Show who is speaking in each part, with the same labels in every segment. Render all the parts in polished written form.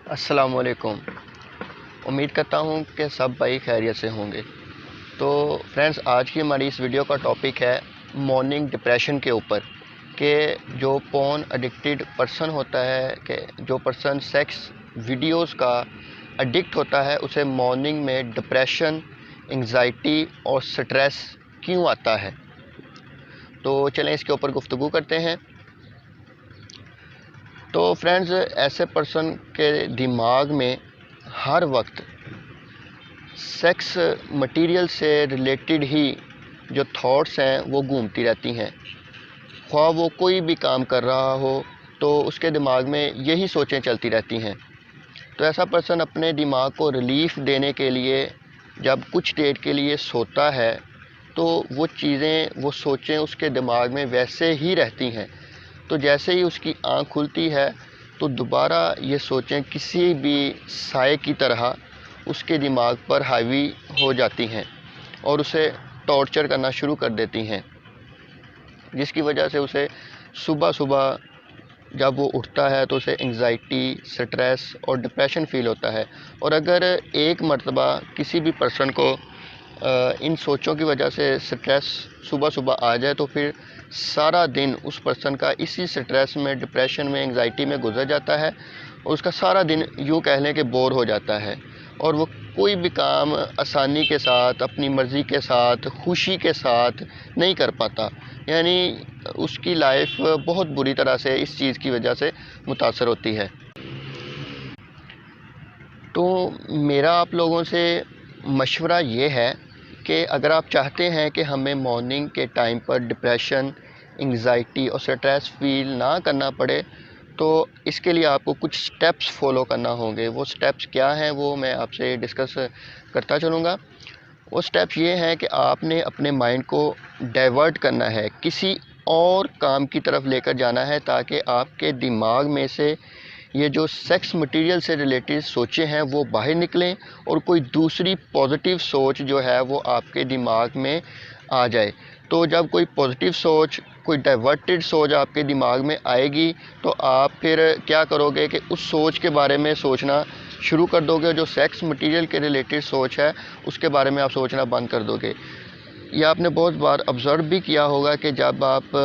Speaker 1: السلام علیکم۔ امید کرتا ہوں کہ سب بھائی خیریت سے ہوں گے۔ تو فرینڈز، آج کی ہماری اس ویڈیو کا ٹاپک ہے مارننگ ڈپریشن کے اوپر، کہ جو پون ایڈکٹڈ پرسن ہوتا ہے، کہ جو پرسن سیکس ویڈیوز کا ایڈکٹ ہوتا ہے، اسے مارننگ میں ڈپریشن، انگزائٹی اور سٹریس کیوں آتا ہے۔ تو چلیں اس کے اوپر گفتگو کرتے ہیں۔ تو فرینڈز، ایسے پرسن کے دماغ میں ہر وقت سیکس مٹیریل سے ریلیٹڈ ہی جو تھاٹس ہیں وہ گھومتی رہتی ہیں۔ خواہ وہ کوئی بھی کام کر رہا ہو تو اس کے دماغ میں یہی سوچیں چلتی رہتی ہیں۔ تو ایسا پرسن اپنے دماغ کو ریلیف دینے کے لیے جب کچھ دیر کے لیے سوتا ہے تو وہ چیزیں، وہ سوچیں اس کے دماغ میں ویسے ہی رہتی ہیں۔ تو جیسے ہی اس کی آنکھ کھلتی ہے تو دوبارہ یہ سوچیں کسی بھی سائے کی طرح اس کے دماغ پر حاوی ہو جاتی ہیں اور اسے ٹارچر کرنا شروع کر دیتی ہیں، جس کی وجہ سے اسے صبح جب وہ اٹھتا ہے تو اسے انگزائٹی، سٹریس اور ڈپریشن فیل ہوتا ہے۔ اور اگر ایک مرتبہ کسی بھی پرسن کو ان سوچوں کی وجہ سے سٹریس صبح آ جائے تو پھر سارا دن اس پرسن کا اسی سٹریس میں، ڈپریشن میں، انگزائٹی میں گزر جاتا ہے، اور اس کا سارا دن یوں کہہ لیں کہ بور ہو جاتا ہے، اور وہ کوئی بھی کام آسانی کے ساتھ، اپنی مرضی کے ساتھ، خوشی کے ساتھ نہیں کر پاتا۔ یعنی اس کی لائف بہت بری طرح سے اس چیز کی وجہ سے متاثر ہوتی ہے۔ تو میرا آپ لوگوں سے مشورہ یہ ہے کہ اگر آپ چاہتے ہیں کہ ہمیں مارننگ کے ٹائم پر ڈپریشن، انگزائٹی اور سٹریس فیل نہ کرنا پڑے، تو اس کے لیے آپ کو کچھ سٹیپس فالو کرنا ہوں گے۔ وہ سٹیپس کیا ہیں وہ میں آپ سے ڈسکس کرتا چلوں گا۔ وہ سٹیپس یہ ہیں کہ آپ نے اپنے مائنڈ کو ڈائیورٹ کرنا ہے، کسی اور کام کی طرف لے کر جانا ہے، تاکہ آپ کے دماغ میں سے یہ جو سیکس مٹیریل سے ریلیٹڈ سوچیں ہیں وہ باہر نکلیں، اور کوئی دوسری پازیٹیو سوچ جو ہے وہ آپ کے دماغ میں آ جائے۔ تو جب کوئی پازیٹیو سوچ، کوئی ڈائیورٹڈ سوچ آپ کے دماغ میں آئے گی تو آپ پھر کیا کرو گے کہ اس سوچ کے بارے میں سوچنا شروع کر دو گے۔ جو سیکس مٹیریل کے ریلیٹڈ سوچ ہے اس کے بارے میں آپ سوچنا بند کر دو گے۔ یہ آپ نے بہت بار آبزرو بھی کیا ہوگا کہ جب آپ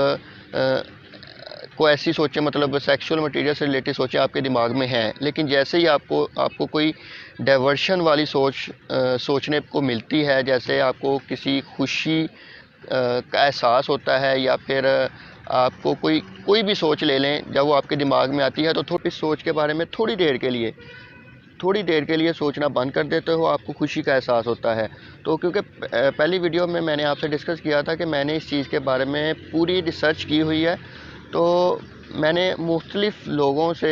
Speaker 1: کو ایسی سوچیں، مطلب سیکشول مٹیریل سے ریلیٹڈ سوچیں آپ کے دماغ میں ہیں، لیکن جیسے ہی آپ کو کوئی ڈائیورشن والی سوچنے کو ملتی ہے، جیسے آپ کو کسی خوشی کا احساس ہوتا ہے، یا پھر آپ کو کوئی بھی سوچ لے لیں، جب وہ آپ کے دماغ میں آتی ہے تو اس سوچ کے بارے میں تھوڑی دیر کے لیے سوچنا بند کر دیتے ہو، آپ کو خوشی کا احساس ہوتا ہے۔ تو کیونکہ پہلی ویڈیو میں نے آپ سے ڈسکس کیا تھا کہ میں نے اس چیز کے بارے میں پوری ریسرچ کی ہوئی ہے، تو میں نے مختلف لوگوں سے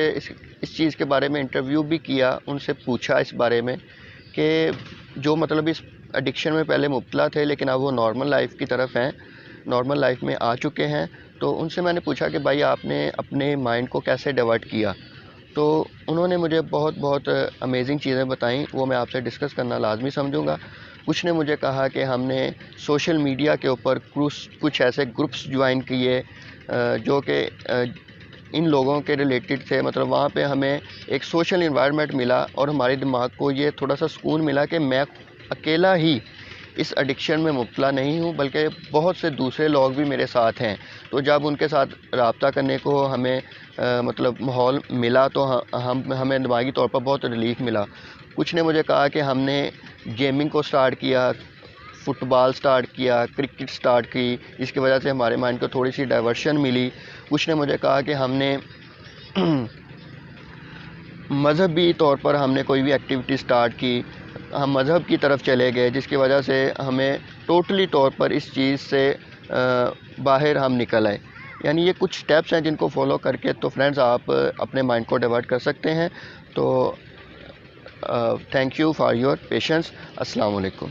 Speaker 1: اس چیز کے بارے میں انٹرویو بھی کیا، ان سے پوچھا اس بارے میں کہ جو مطلب اس ایڈکشن میں پہلے مبتلا تھے لیکن اب وہ نارمل لائف کی طرف ہیں، نارمل لائف میں آ چکے ہیں۔ تو ان سے میں نے پوچھا کہ بھائی آپ نے اپنے مائنڈ کو کیسے ڈائیورٹ کیا، تو انہوں نے مجھے بہت امیزنگ چیزیں بتائیں، وہ میں آپ سے ڈسکس کرنا لازمی سمجھوں گا۔ کچھ نے مجھے کہا کہ ہم نے سوشل میڈیا کے اوپر کچھ ایسے گروپس جوائن کیے جو کہ ان لوگوں کے ریلیٹڈ تھے، مطلب وہاں پہ ہمیں ایک سوشل انوائرمنٹ ملا، اور ہمارے دماغ کو یہ تھوڑا سا سکون ملا کہ میں اکیلا ہی اس ایڈکشن میں مبتلا نہیں ہوں، بلکہ بہت سے دوسرے لوگ بھی میرے ساتھ ہیں۔ تو جب ان کے ساتھ رابطہ کرنے کو ہمیں مطلب ماحول ملا تو ہمیں دماغی طور پر بہت ریلیف ملا۔ کچھ نے مجھے کہا کہ ہم نے گیمنگ کو سٹارٹ کیا، فٹ بال سٹارٹ کیا، کرکٹ سٹارٹ کی، جس کی وجہ سے ہمارے مائنڈ کو تھوڑی سی ڈائیورشن ملی۔ کچھ نے مجھے کہا کہ ہم نے مذہبی طور پر ہم نے کوئی بھی ایکٹیویٹی سٹارٹ کی، ہم مذہب کی طرف چلے گئے، جس کی وجہ سے ہمیں ٹوٹلی طور پر اس چیز سے باہر ہم نکل آئے۔ یعنی یہ کچھ سٹیپس ہیں جن کو فالو کر کے تو فرینڈز آپ اپنے مائنڈ کو ڈائیورٹ کر سکتے ہیں۔ تو thank you for your patience. السلام علیکم۔